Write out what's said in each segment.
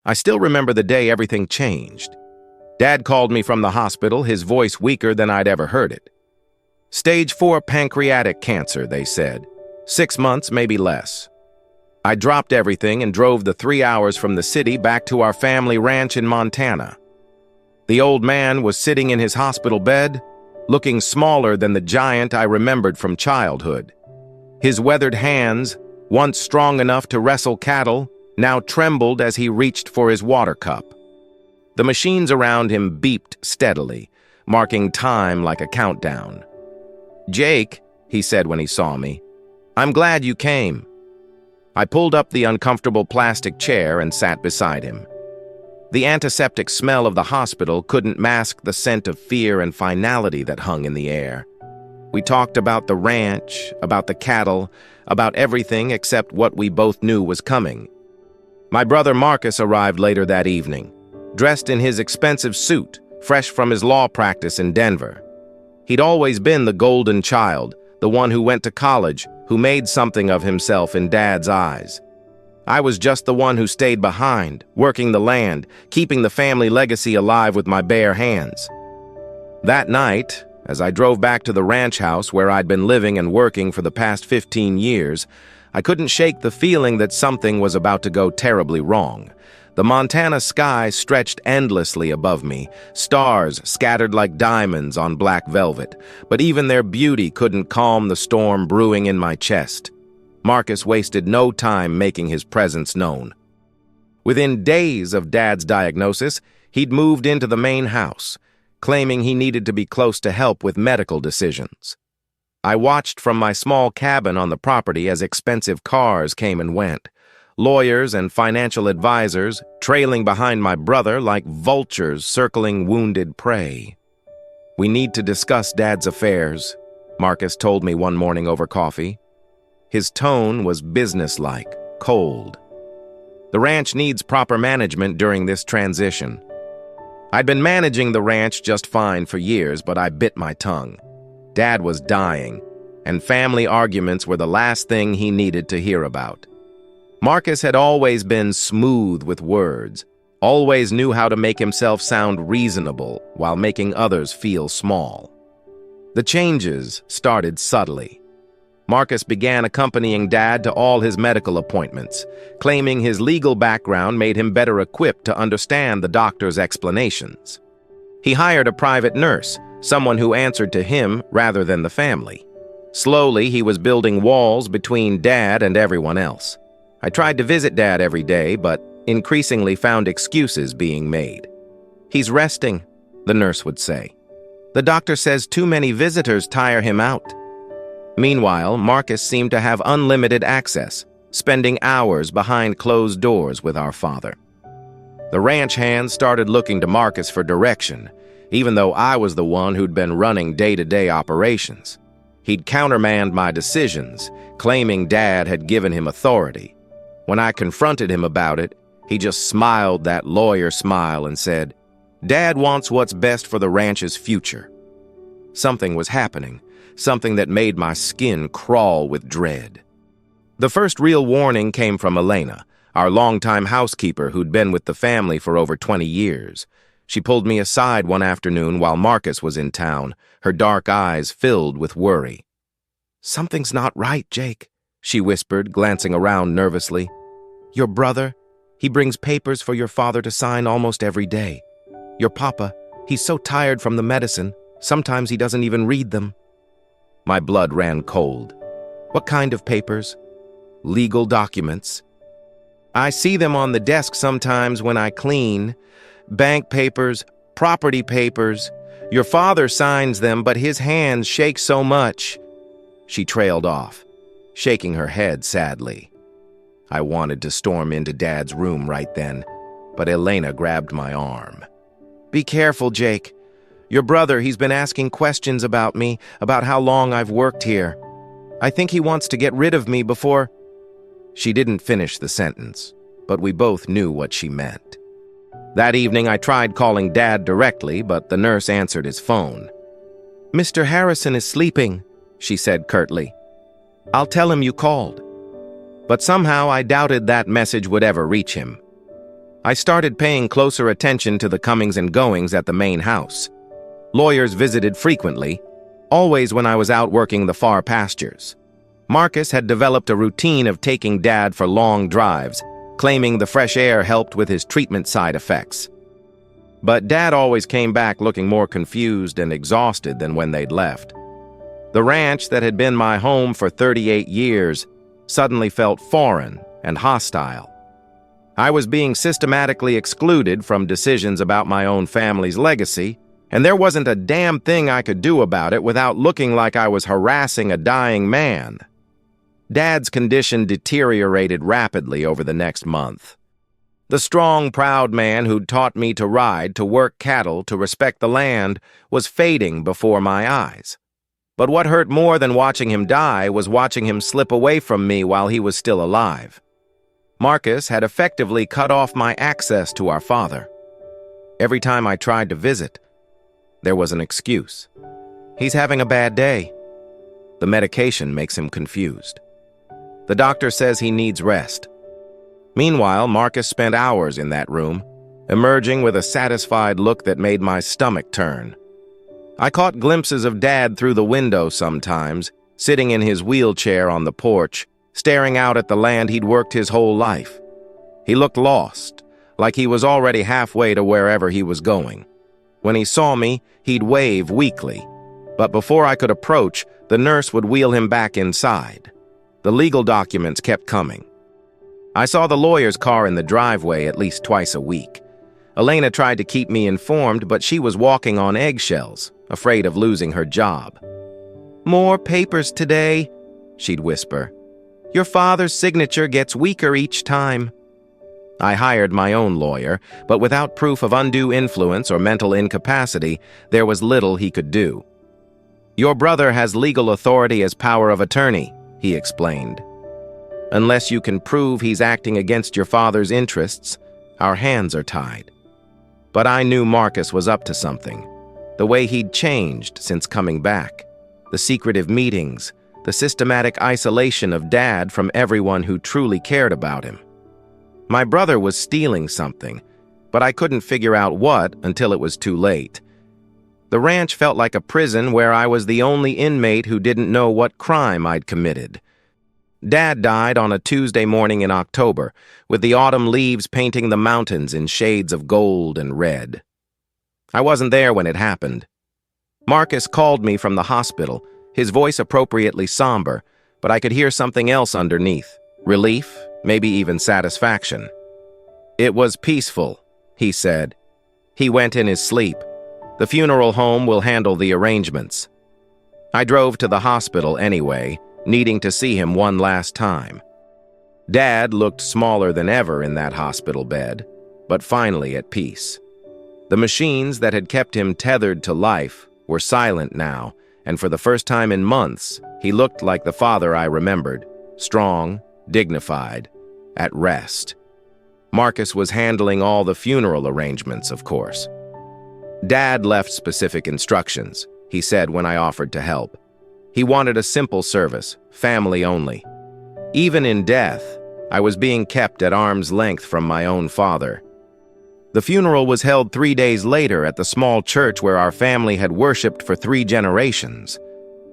I still remember the day everything changed. Dad called me from the hospital, his voice weaker than I'd ever heard it. Stage 4 pancreatic cancer, they said. 6 months, maybe less. I dropped everything and drove the 3 hours from the city back to our family ranch in Montana. The old man was sitting in his hospital bed, looking smaller than the giant I remembered from childhood. His weathered hands, once strong enough to wrestle cattle, now trembled as he reached for his water cup. The machines around him beeped steadily, marking time like a countdown. "Jake," he said when he saw me, "I'm glad you came." I pulled up the uncomfortable plastic chair and sat beside him. The antiseptic smell of the hospital couldn't mask the scent of fear and finality that hung in the air. We talked about the ranch, about the cattle, about everything except what we both knew was coming. My brother Marcus arrived later that evening, dressed in his expensive suit, fresh from his law practice in Denver. He'd always been the golden child, the one who went to college, who made something of himself in Dad's eyes. I was just the one who stayed behind, working the land, keeping the family legacy alive with my bare hands. That night, as I drove back to the ranch house where I'd been living and working for the past 15 years, I couldn't shake the feeling that something was about to go terribly wrong. The Montana sky stretched endlessly above me, stars scattered like diamonds on black velvet, but even their beauty couldn't calm the storm brewing in my chest. Marcus wasted no time making his presence known. Within days of Dad's diagnosis, he'd moved into the main house, claiming he needed to be close to help with medical decisions. I watched from my small cabin on the property as expensive cars came and went. Lawyers and financial advisors trailing behind my brother like vultures circling wounded prey. "We need to discuss Dad's affairs," Marcus told me one morning over coffee. His tone was businesslike, cold. "The ranch needs proper management during this transition." I'd been managing the ranch just fine for years, but I bit my tongue. Dad was dying, and family arguments were the last thing he needed to hear about. Marcus had always been smooth with words, always knew how to make himself sound reasonable while making others feel small. The changes started subtly. Marcus began accompanying Dad to all his medical appointments, claiming his legal background made him better equipped to understand the doctor's explanations. He hired a private nurse, someone who answered to him rather than the family. Slowly, he was building walls between Dad and everyone else. I tried to visit Dad every day, but increasingly found excuses being made. "He's resting," the nurse would say. "The doctor says too many visitors tire him out." Meanwhile, Marcus seemed to have unlimited access, spending hours behind closed doors with our father. The ranch hands started looking to Marcus for direction, even though I was the one who'd been running day-to-day operations. He'd countermand my decisions, claiming Dad had given him authority. When I confronted him about it, he just smiled that lawyer smile and said, "Dad wants what's best for the ranch's future." Something was happening, something that made my skin crawl with dread. The first real warning came from Elena, our longtime housekeeper who'd been with the family for over 20 years. She pulled me aside one afternoon while Marcus was in town, her dark eyes filled with worry. "Something's not right, Jake," she whispered, glancing around nervously. "Your brother, he brings papers for your father to sign almost every day. Your papa, he's so tired from the medicine, sometimes he doesn't even read them." My blood ran cold. "What kind of papers?" "Legal documents." "I see them on the desk sometimes when I clean. Bank papers, property papers. Your father signs them, but his hands shake so much." She trailed off, shaking her head sadly. I wanted to storm into Dad's room right then, but Elena grabbed my arm. "Be careful, Jake. Your brother, he's been asking questions about me, about how long I've worked here. I think he wants to get rid of me before—" She didn't finish the sentence, but we both knew what she meant. That evening, I tried calling Dad directly, but the nurse answered his phone. "Mr. Harrison is sleeping," she said curtly. "I'll tell him you called." But somehow I doubted that message would ever reach him. I started paying closer attention to the comings and goings at the main house. Lawyers visited frequently, always when I was out working the far pastures. Marcus had developed a routine of taking Dad for long drives, claiming the fresh air helped with his treatment side effects. But Dad always came back looking more confused and exhausted than when they'd left. The ranch that had been my home for 38 years suddenly felt foreign and hostile. I was being systematically excluded from decisions about my own family's legacy, and there wasn't a damn thing I could do about it without looking like I was harassing a dying man. Dad's condition deteriorated rapidly over the next month. The strong, proud man who'd taught me to ride, to work cattle, to respect the land, was fading before my eyes. But what hurt more than watching him die was watching him slip away from me while he was still alive. Marcus had effectively cut off my access to our father. Every time I tried to visit, there was an excuse. He's having a bad day. The medication makes him confused. The doctor says he needs rest. Meanwhile, Marcus spent hours in that room, emerging with a satisfied look that made my stomach turn. I caught glimpses of Dad through the window sometimes, sitting in his wheelchair on the porch, staring out at the land he'd worked his whole life. He looked lost, like he was already halfway to wherever he was going. When he saw me, he'd wave weakly, but before I could approach, the nurse would wheel him back inside. The legal documents kept coming. I saw the lawyer's car in the driveway at least twice a week. Elena tried to keep me informed, but she was walking on eggshells, afraid of losing her job. "More papers today," she'd whisper. "Your father's signature gets weaker each time." I hired my own lawyer, but without proof of undue influence or mental incapacity, there was little he could do. "Your brother has legal authority as power of attorney," he explained. "Unless you can prove he's acting against your father's interests, our hands are tied." But I knew Marcus was up to something. The way he'd changed since coming back. The secretive meetings, the systematic isolation of Dad from everyone who truly cared about him. My brother was stealing something, but I couldn't figure out what until it was too late. The ranch felt like a prison where I was the only inmate who didn't know what crime I'd committed. Dad died on a Tuesday morning in October, with the autumn leaves painting the mountains in shades of gold and red. I wasn't there when it happened. Marcus called me from the hospital, his voice appropriately somber, but I could hear something else underneath. Relief, maybe even satisfaction. "It was peaceful," he said. "He went in his sleep. The funeral home will handle the arrangements." I drove to the hospital anyway, needing to see him one last time. Dad looked smaller than ever in that hospital bed, but finally at peace. The machines that had kept him tethered to life were silent now, and for the first time in months, he looked like the father I remembered, strong, dignified, at rest. Marcus was handling all the funeral arrangements, of course. "Dad left specific instructions," he said when I offered to help. He wanted a simple service, family only. Even in death, I was being kept at arm's length from my own father. The funeral was held 3 days later at the small church where our family had worshipped for 3 generations.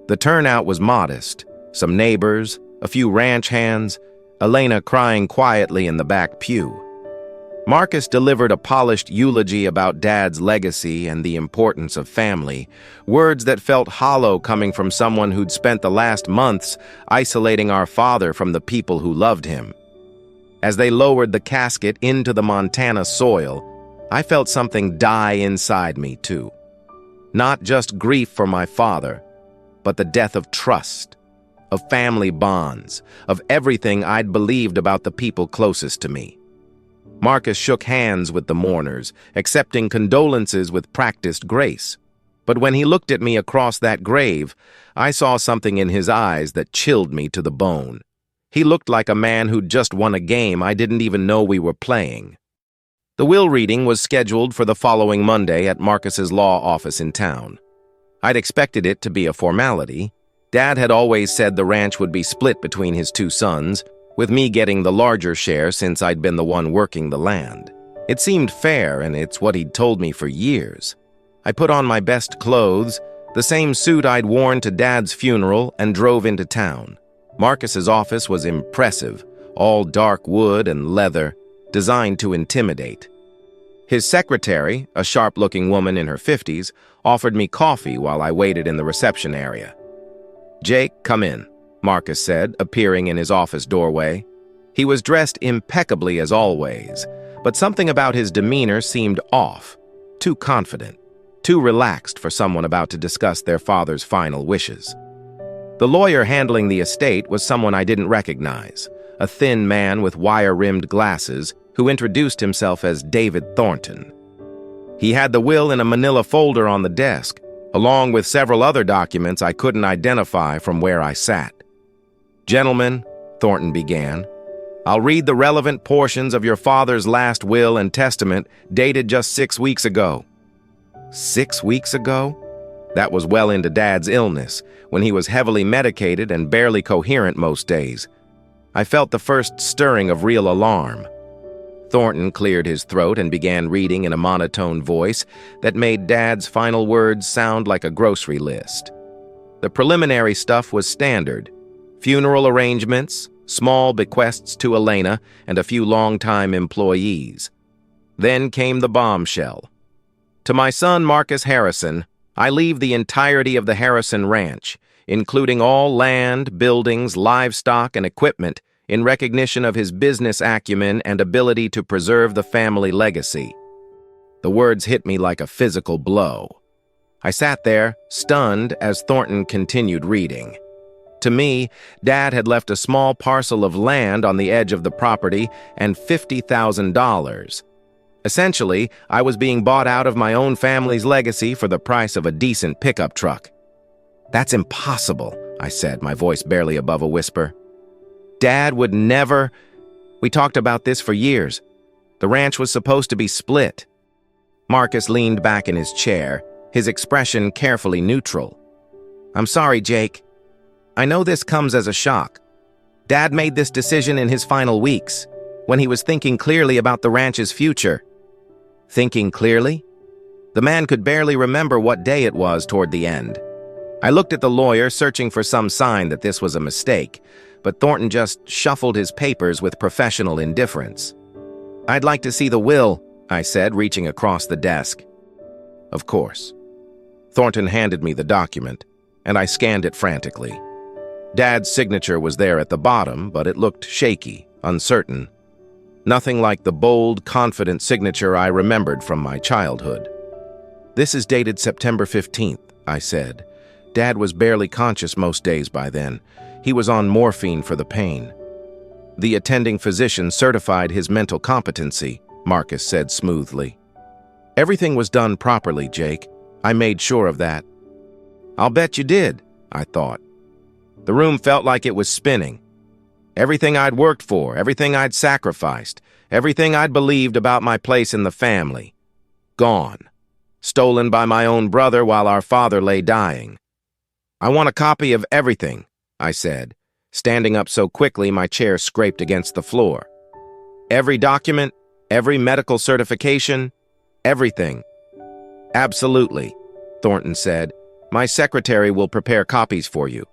The turnout was modest, some neighbors, a few ranch hands, Elena crying quietly in the back pew. Marcus delivered a polished eulogy about Dad's legacy and the importance of family, words that felt hollow coming from someone who'd spent the last months isolating our father from the people who loved him. As they lowered the casket into the Montana soil, I felt something die inside me too. Not just grief for my father, but the death of trust, of family bonds, of everything I'd believed about the people closest to me. Marcus shook hands with the mourners, accepting condolences with practiced grace. But when he looked at me across that grave, I saw something in his eyes that chilled me to the bone. He looked like a man who'd just won a game I didn't even know we were playing. The will reading was scheduled for the following Monday at Marcus's law office in town. I'd expected it to be a formality. Dad had always said the ranch would be split between his 2 sons, with me getting the larger share since I'd been the one working the land. It seemed fair, and it's what he'd told me for years. I put on my best clothes, the same suit I'd worn to Dad's funeral, and drove into town. Marcus's office was impressive, all dark wood and leather, designed to intimidate. His secretary, a sharp-looking woman in her 50s, offered me coffee while I waited in the reception area. "Jake, come in," Marcus said, appearing in his office doorway. He was dressed impeccably as always, but something about his demeanor seemed off, too confident, too relaxed for someone about to discuss their father's final wishes. The lawyer handling the estate was someone I didn't recognize, a thin man with wire-rimmed glasses who introduced himself as David Thornton. He had the will in a manila folder on the desk, along with several other documents I couldn't identify from where I sat. "Gentlemen," Thornton began, "I'll read the relevant portions of your father's last will and testament dated just 6 weeks ago." 6 weeks ago? That was well into Dad's illness, when he was heavily medicated and barely coherent most days. I felt the first stirring of real alarm. Thornton cleared his throat and began reading in a monotone voice that made Dad's final words sound like a grocery list. The preliminary stuff was standard: funeral arrangements, small bequests to Elena, and a few longtime employees. Then came the bombshell. "To my son Marcus Harrison, I leave the entirety of the Harrison Ranch, including all land, buildings, livestock, and equipment, in recognition of his business acumen and ability to preserve the family legacy." The words hit me like a physical blow. I sat there, stunned, as Thornton continued reading. To me, Dad had left a small parcel of land on the edge of the property and $50,000. Essentially, I was being bought out of my own family's legacy for the price of a decent pickup truck. "That's impossible," I said, my voice barely above a whisper. "Dad would never—" "We talked about this for years. The ranch was supposed to be split." Marcus leaned back in his chair, his expression carefully neutral. "I'm sorry, Jake. I know this comes as a shock. Dad made this decision in his final weeks, when he was thinking clearly about the ranch's future." Thinking clearly? The man could barely remember what day it was toward the end. I looked at the lawyer, searching for some sign that this was a mistake, but Thornton just shuffled his papers with professional indifference. "I'd like to see the will," I said, reaching across the desk. Of course. Thornton handed me the document, and I scanned it frantically. Dad's signature was there at the bottom, but it looked shaky, uncertain. Nothing like the bold, confident signature I remembered from my childhood. "This is dated September 15th, I said. Dad was barely conscious most days by then. He was on morphine for the pain. "The attending physician certified his mental competency," Marcus said smoothly. "Everything was done properly, Jake. I made sure of that." "I'll bet you did," I thought. The room felt like it was spinning. Everything I'd worked for, everything I'd sacrificed, everything I'd believed about my place in the family. Gone. Stolen by my own brother while our father lay dying. "I want a copy of everything," I said, standing up so quickly my chair scraped against the floor. "Every document, every medical certification, everything." "Absolutely," Thornton said. "My secretary will prepare copies for you."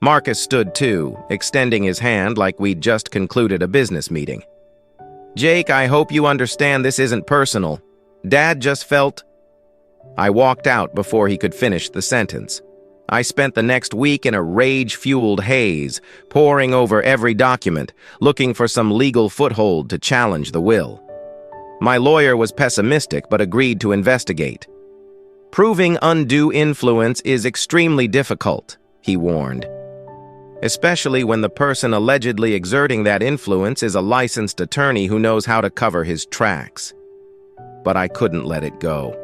Marcus stood too, extending his hand like we'd just concluded a business meeting. "Jake, I hope you understand this isn't personal. Dad just felt—" I walked out before he could finish the sentence. I spent the next week in a rage-fueled haze, poring over every document, looking for some legal foothold to challenge the will. My lawyer was pessimistic but agreed to investigate. "Proving undue influence is extremely difficult," he warned. "Especially when the person allegedly exerting that influence is a licensed attorney who knows how to cover his tracks." But I couldn't let it go.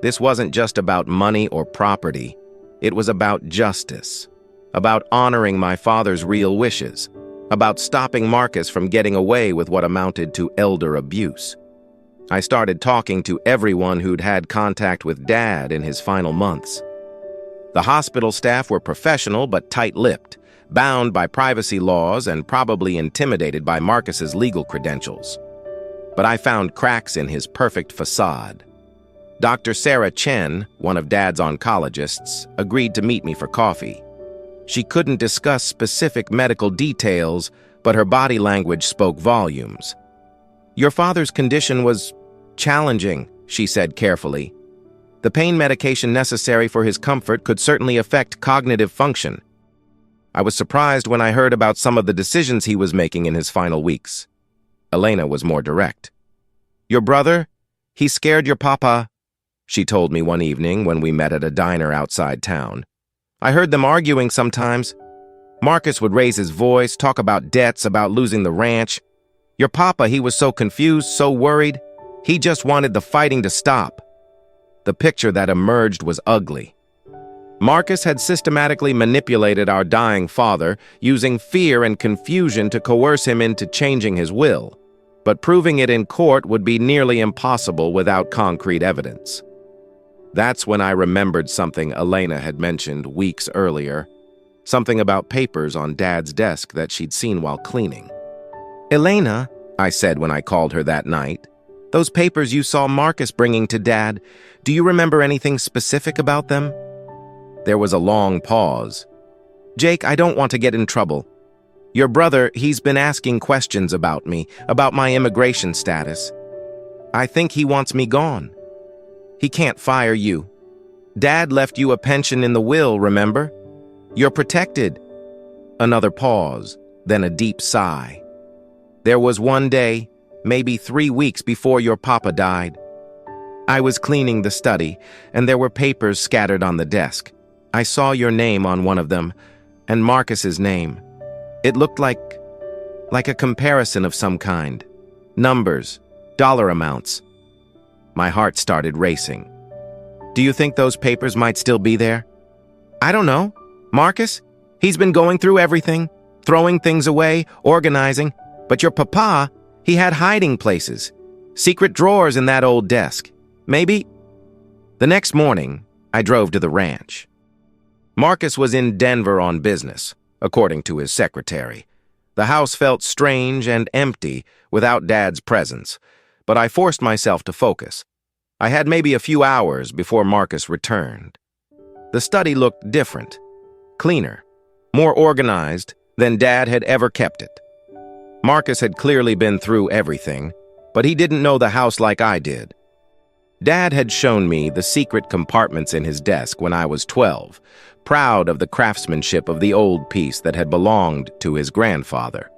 This wasn't just about money or property. It was about justice, about honoring my father's real wishes, about stopping Marcus from getting away with what amounted to elder abuse. I started talking to everyone who'd had contact with Dad in his final months. The hospital staff were professional but tight-lipped, bound by privacy laws and probably intimidated by Marcus's legal credentials. but I found cracks in his perfect facade. Dr. Sarah Chen, one of Dad's oncologists, agreed to meet me for coffee. She couldn't discuss specific medical details, but her body language spoke volumes. "Your father's condition was challenging," she said carefully. "The pain medication necessary for his comfort could certainly affect cognitive function." I was surprised when I heard about some of the decisions he was making in his final weeks. Elena was more direct. "Your brother? He scared your papa," she told me one evening when we met at a diner outside town. "I heard them arguing sometimes. Marcus would raise his voice, talk about debts, about losing the ranch. Your papa, he was so confused, so worried. He just wanted the fighting to stop." The picture that emerged was ugly. Marcus had systematically manipulated our dying father, using fear and confusion to coerce him into changing his will. But proving it in court would be nearly impossible without concrete evidence. That's when I remembered something Elena had mentioned weeks earlier. Something about papers on Dad's desk that she'd seen while cleaning. "Elena," I said when I called her that night, "those papers you saw Marcus bringing to Dad, do you remember anything specific about them?" There was a long pause. "Jake, I don't want to get in trouble. Your brother, he's been asking questions about me, about my immigration status. I think he wants me gone. He can't fire you. Dad left you a pension in the will, remember? You're protected." Another pause, then a deep sigh. "There was one day, maybe 3 weeks before your papa died. I was cleaning the study, and there were papers scattered on the desk. I saw your name on one of them, and Marcus's name. It looked like a comparison of some kind. Numbers, dollar amounts." My heart started racing. "Do you think those papers might still be there?" "I don't know. Marcus? He's been going through everything, throwing things away, organizing. But your papa, he had hiding places, secret drawers in that old desk. Maybe—" The next morning, I drove to the ranch. Marcus was in Denver on business, according to his secretary. The house felt strange and empty without Dad's presence, but I forced myself to focus. I had maybe a few hours before Marcus returned. The study looked different, cleaner, more organized than Dad had ever kept it. Marcus had clearly been through everything, but he didn't know the house like I did. Dad had shown me the secret compartments in his desk when I was 12, proud of the craftsmanship of the old piece that had belonged to his grandfather.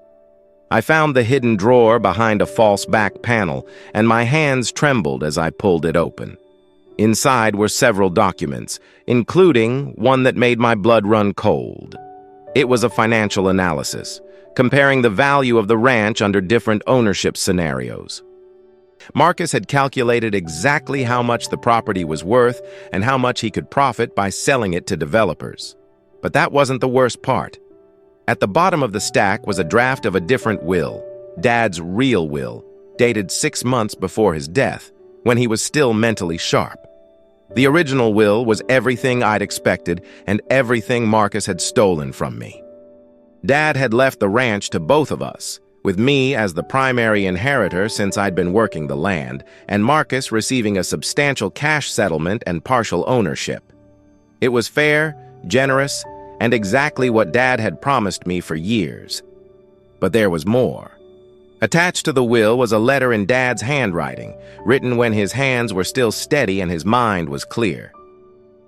I found the hidden drawer behind a false back panel, and my hands trembled as I pulled it open. Inside were several documents, including one that made my blood run cold. It was a financial analysis, comparing the value of the ranch under different ownership scenarios. Marcus had calculated exactly how much the property was worth and how much he could profit by selling it to developers. But that wasn't the worst part. At the bottom of the stack was a draft of a different will, Dad's real will, dated 6 months before his death, when he was still mentally sharp. The original will was everything I'd expected and everything Marcus had stolen from me. Dad had left the ranch to both of us, with me as the primary inheritor since I'd been working the land, and Marcus receiving a substantial cash settlement and partial ownership. It was fair, generous, and exactly what Dad had promised me for years. But there was more. Attached to the will was a letter in Dad's handwriting, written when his hands were still steady and his mind was clear.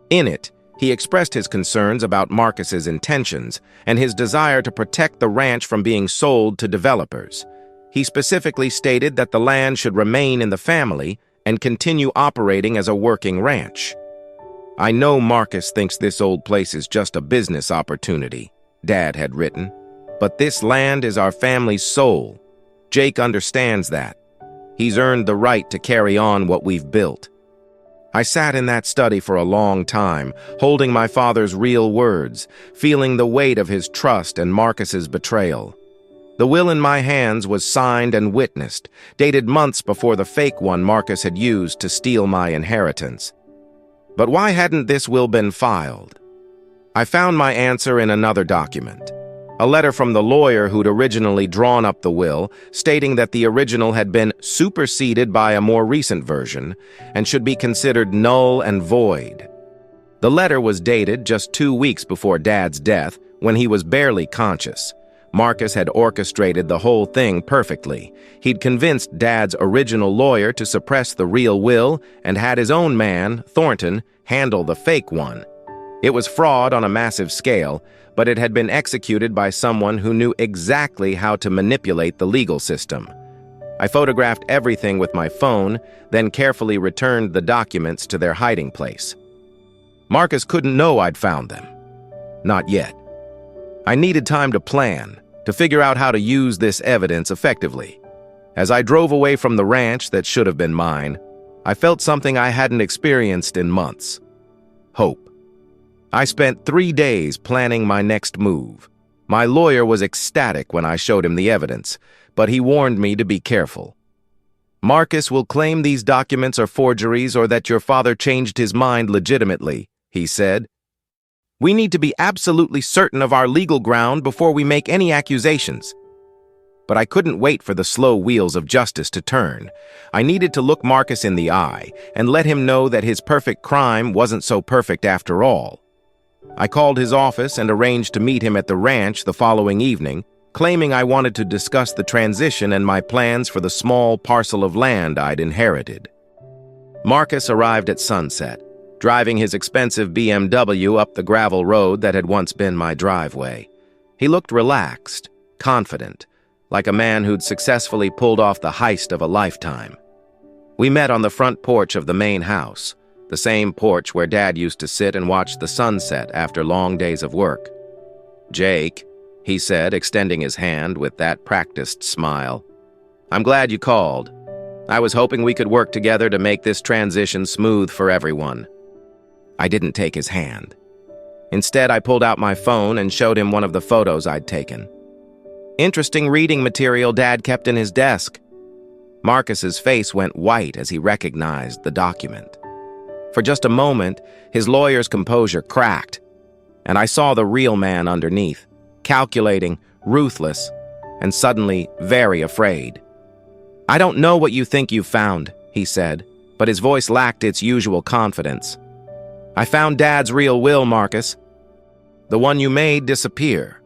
In it, he expressed his concerns about Marcus's intentions and his desire to protect the ranch from being sold to developers. He specifically stated that the land should remain in the family and continue operating as a working ranch. "I know Marcus thinks this old place is just a business opportunity," Dad had written, "but this land is our family's soul. Jake understands that. He's earned the right to carry on what we've built." I sat in that study for a long time, holding my father's real words, feeling the weight of his trust and Marcus's betrayal. The will in my hands was signed and witnessed, dated months before the fake one Marcus had used to steal my inheritance. But why hadn't this will been filed? I found my answer in another document. A letter from the lawyer who'd originally drawn up the will, stating that the original had been superseded by a more recent version and should be considered null and void. The letter was dated just 2 weeks before Dad's death, when he was barely conscious. Marcus had orchestrated the whole thing perfectly. He'd convinced Dad's original lawyer to suppress the real will and had his own man, Thornton, handle the fake one. It was fraud on a massive scale, but it had been executed by someone who knew exactly how to manipulate the legal system. I photographed everything with my phone, then carefully returned the documents to their hiding place. Marcus couldn't know I'd found them. Not yet. I needed time to plan, to figure out how to use this evidence effectively. As I drove away from the ranch that should have been mine, I felt something I hadn't experienced in months. Hope. I spent 3 days planning my next move. My lawyer was ecstatic when I showed him the evidence, but he warned me to be careful. Marcus will claim these documents are forgeries or that your father changed his mind legitimately, he said. We need to be absolutely certain of our legal ground before we make any accusations. But I couldn't wait for the slow wheels of justice to turn. I needed to look Marcus in the eye and let him know that his perfect crime wasn't so perfect after all. I called his office and arranged to meet him at the ranch the following evening, claiming I wanted to discuss the transition and my plans for the small parcel of land I'd inherited. Marcus arrived at sunset, driving his expensive BMW up the gravel road that had once been my driveway. He looked relaxed, confident, like a man who'd successfully pulled off the heist of a lifetime. We met on the front porch of the main house, the same porch where Dad used to sit and watch the sunset after long days of work. "Jake," he said, extending his hand with that practiced smile. "I'm glad you called. I was hoping we could work together to make this transition smooth for everyone." I didn't take his hand. Instead, I pulled out my phone and showed him one of the photos I'd taken. Interesting reading material Dad kept in his desk. Marcus's face went white as he recognized the document. For just a moment, his lawyer's composure cracked, and I saw the real man underneath, calculating, ruthless, and suddenly very afraid. "I don't know what you think you've found," he said, but his voice lacked its usual confidence. "I found Dad's real will, Marcus. The one you made disappear.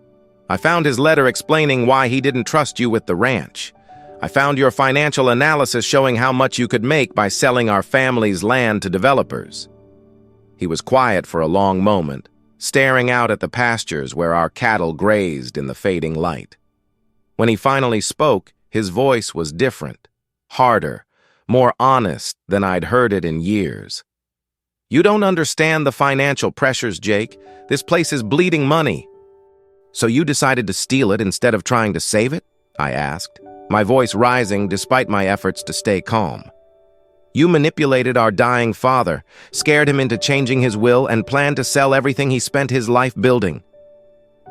I found his letter explaining why he didn't trust you with the ranch. I found your financial analysis showing how much you could make by selling our family's land to developers." He was quiet for a long moment, staring out at the pastures where our cattle grazed in the fading light. When he finally spoke, his voice was different, harder, more honest than I'd heard it in years. "You don't understand the financial pressures, Jake. This place is bleeding money." "So you decided to steal it instead of trying to save it?" I asked, my voice rising despite my efforts to stay calm. "You manipulated our dying father, scared him into changing his will, and planned to sell everything he spent his life building."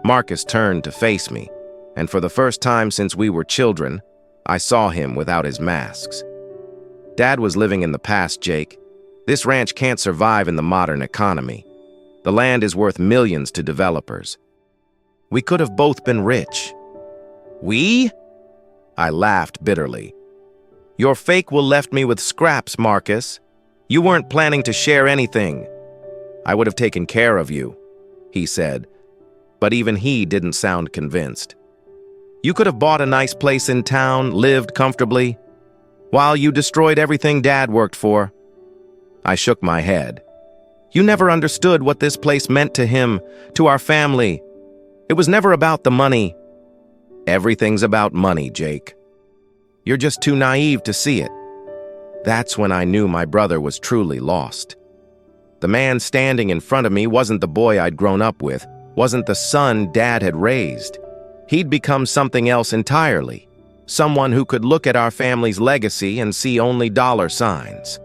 Marcus turned to face me, and for the first time since we were children, I saw him without his masks. "Dad was living in the past, Jake. This ranch can't survive in the modern economy. The land is worth millions to developers. We could have both been rich." "We?" I laughed bitterly. "Your fake will left me with scraps, Marcus. You weren't planning to share anything. I would have taken care of you," he said, but even he didn't sound convinced. "You could have bought a nice place in town, lived comfortably, while you destroyed everything Dad worked for." I shook my head. "You never understood what this place meant to him, to our family. It was never about the money." "Everything's about money, Jake. You're just too naive to see it." That's when I knew my brother was truly lost. The man standing in front of me wasn't the boy I'd grown up with, wasn't the son Dad had raised. He'd become something else entirely, someone who could look at our family's legacy and see only dollar signs.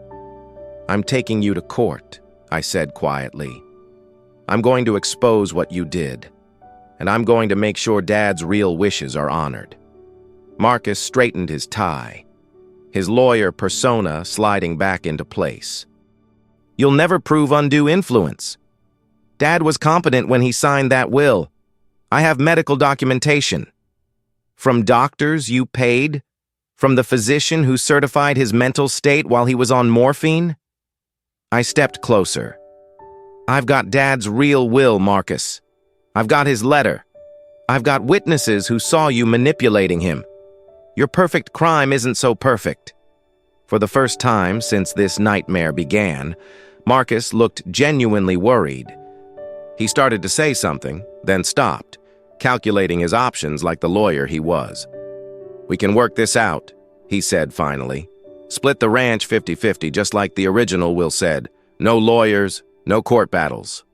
"I'm taking you to court," I said quietly. "I'm going to expose what you did, and I'm going to make sure Dad's real wishes are honored." Marcus straightened his tie, his lawyer persona sliding back into place. "You'll never prove undue influence. Dad was competent when he signed that will. I have medical documentation. From doctors you paid? From the physician who certified his mental state while he was on morphine? I stepped closer. I've got Dad's real will, Marcus. I've got his letter. I've got witnesses who saw you manipulating him. Your perfect crime isn't so perfect. For the first time since this nightmare began, Marcus looked genuinely worried. He started to say something, then stopped, calculating his options like the lawyer he was. "We can work this out," he said finally. "Split the ranch 50-50, just like the original will said. No lawyers, no court battles."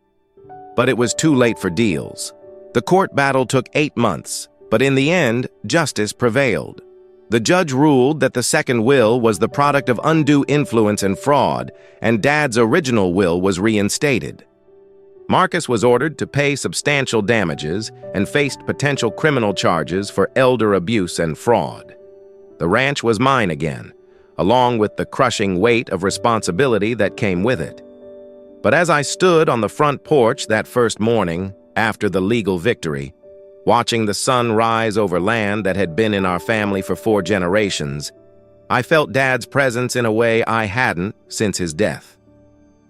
But it was too late for deals. The court battle took 8 months, but in the end, justice prevailed. The judge ruled that the second will was the product of undue influence and fraud, and Dad's original will was reinstated. Marcus was ordered to pay substantial damages and faced potential criminal charges for elder abuse and fraud. The ranch was mine again, along with the crushing weight of responsibility that came with it. But as I stood on the front porch that first morning, after the legal victory, watching the sun rise over land that had been in our family for 4 generations, I felt Dad's presence in a way I hadn't since his death.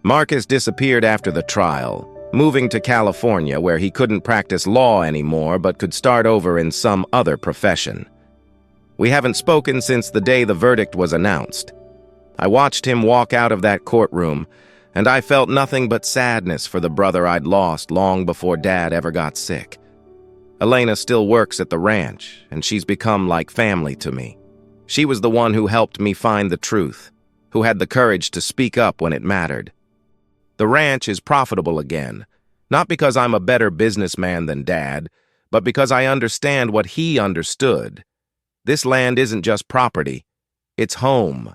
Marcus disappeared after the trial, moving to California where he couldn't practice law anymore but could start over in some other profession. We haven't spoken since the day the verdict was announced. I watched him walk out of that courtroom, and I felt nothing but sadness for the brother I'd lost long before Dad ever got sick. Elena still works at the ranch, and she's become like family to me. She was the one who helped me find the truth, who had the courage to speak up when it mattered. The ranch is profitable again, not because I'm a better businessman than Dad, but because I understand what he understood. This land isn't just property, it's home.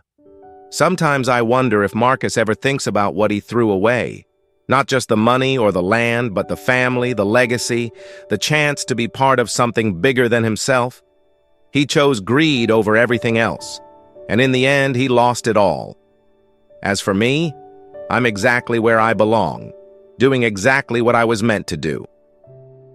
Sometimes I wonder if Marcus ever thinks about what he threw away. Not just the money or the land, but the family, the legacy, the chance to be part of something bigger than himself. He chose greed over everything else, and in the end, he lost it all. As for me, I'm exactly where I belong, doing exactly what I was meant to do.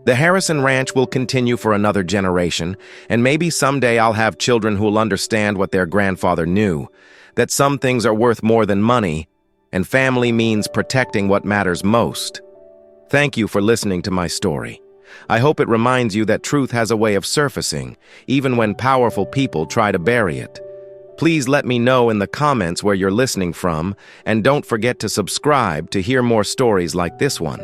The Harrison Ranch will continue for another generation, and maybe someday I'll have children who'll understand what their grandfather knew, that some things are worth more than money, and family means protecting what matters most. Thank you for listening to my story. I hope it reminds you that truth has a way of surfacing, even when powerful people try to bury it. Please let me know in the comments where you're listening from, and don't forget to subscribe to hear more stories like this one.